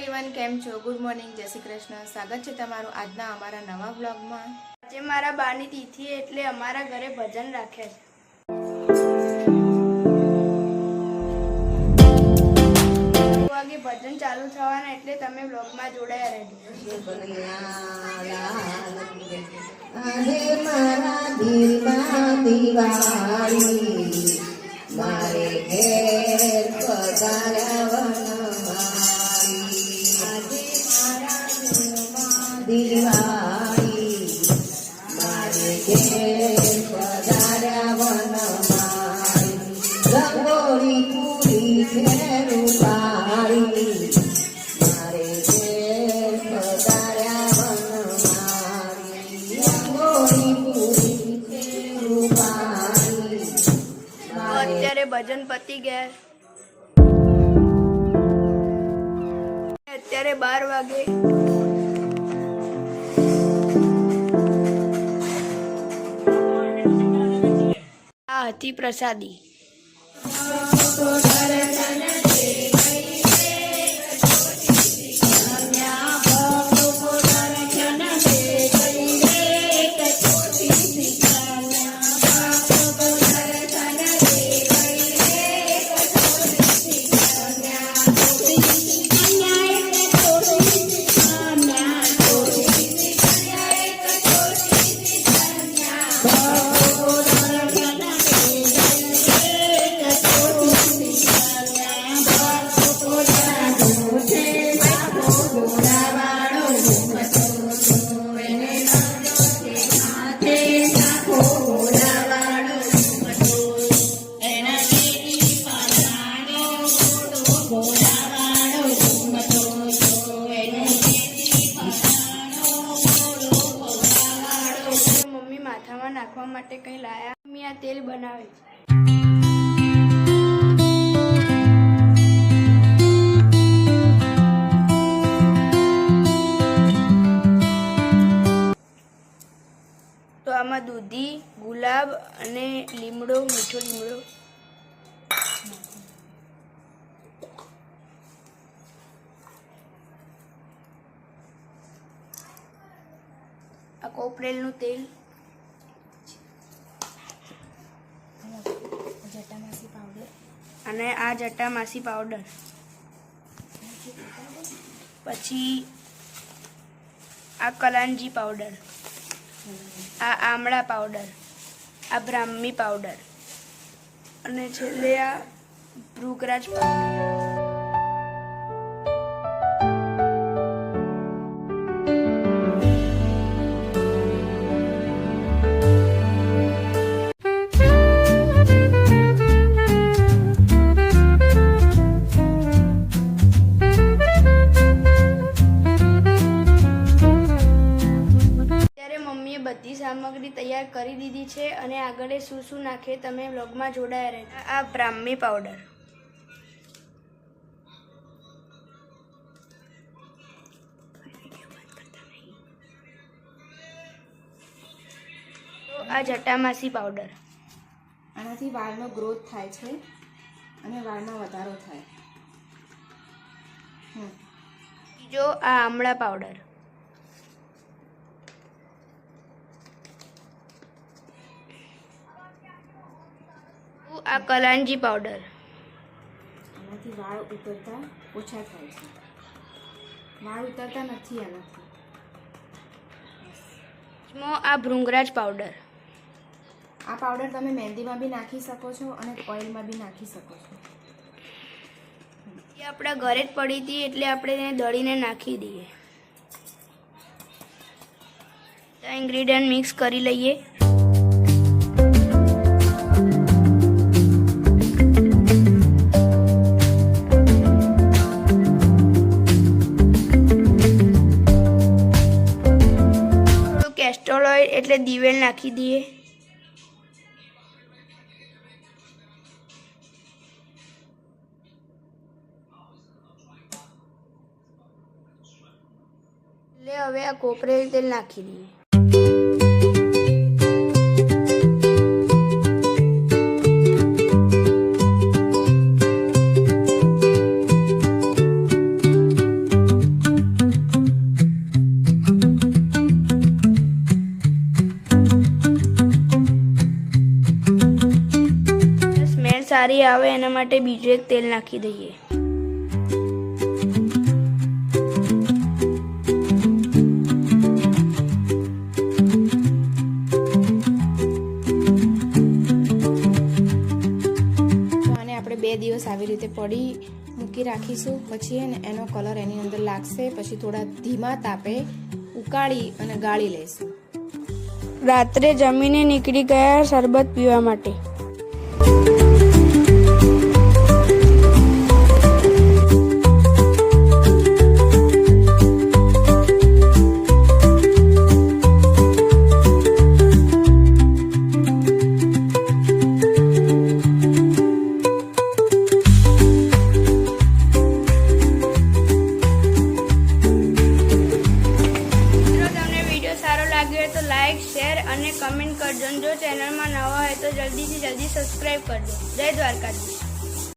Everyone केम छो good morning जय श्री कृष्ण स्वागत है तमारू आजना अमारा नवा ब्लॉग में। आज मारा बानी तिथि एटले अमारा घरे भजन राख्या छे। वागे भजन चालू थवाना एटले तमे ब्लॉग में जोड़ाया रहेजो। આજે મારા દિલમાં દિવાળી મારે ઘેર પધાર્યા વનમાળી આજે મારા દિલમાં દિવાળી મારે ઘેર પધાર્યા વનમાળી રંગોળી પૂરી ઘેર ઉપાડી મારે ઘેર પધાર્યા અત્યારે ભજન પતી ગયા। અત્યારે 12 વાગે। આ હતી પ્રસાદી। मम्मी माथामां नाखवा माटे कई लाया। मम्मी आ तेल बनावे छे। तो आमां दूधी गुलाब अने લીમડો મીઠો લીમડો आ कोपरेलનું तेल જટામાસી પાવડર અને આ જટામાસી પાવડર પછી આ કલાંજી પાવડર આ આમળા પાવડર આ બ્રાહ્મી પાવડર અને છેલ્લે આ ભૃગરાજ પાવડર। बधी सामग्री तैयार करी दीधी छे अने आगळे शुं शुं नाखे तमे व्लॉगमां जोडाया रहेजो। आ ब्राह्मी पाउडर तो आ जटामासी पाउडर आनाथी वाळनो ग्रोथ थाय छे अने वाळमां वधारो थाय। जो आ आमळा पाउडर आ कलांजी पाउडर आनाथी वाळ उतरता ओछा थाय छे। वाळ उतरता नथी आनाथी। आ भृंगराज पाउडर आ पाउडर तमे मेहंदीमां बी नाखी शको छो अने ऑइलमां बी नाखी शको छो। ये आपड़ा घरे ज पड़ी थी एटले आपणे એને દળીને નાખી દઈએ। તો ઇન્ગ્રેડિયન્ટ મિક્સ કરી લઈએ। કેસ્ટર ઓઇલ એટલે દિવેલ નાખી દઈએ। એટલે હવે આ કોપરેલ તેલ નાખી દઈએ। સારી આવે એના માટે બીજું એક તેલ નાખી દઈએ. આપણે 2 દિવસ આવી રીતે પડી મૂકી રાખીશું. પછી એનો કલર એની અંદર લાગશે. પછી થોડા ધીમા તાપે ઉકાળી અને ગાળી લઈશું. રાત્રે જમીને નીકળી ગયા શરબત પીવા માટે. તો લાઈક શેર અને કમેન્ટ કરજો. જો ચેનલમાં નવા હોય તો જલ્દીથી જલ્દી સબસ્ક્રાઈબ કરજો. જય દ્વારકાધીશ.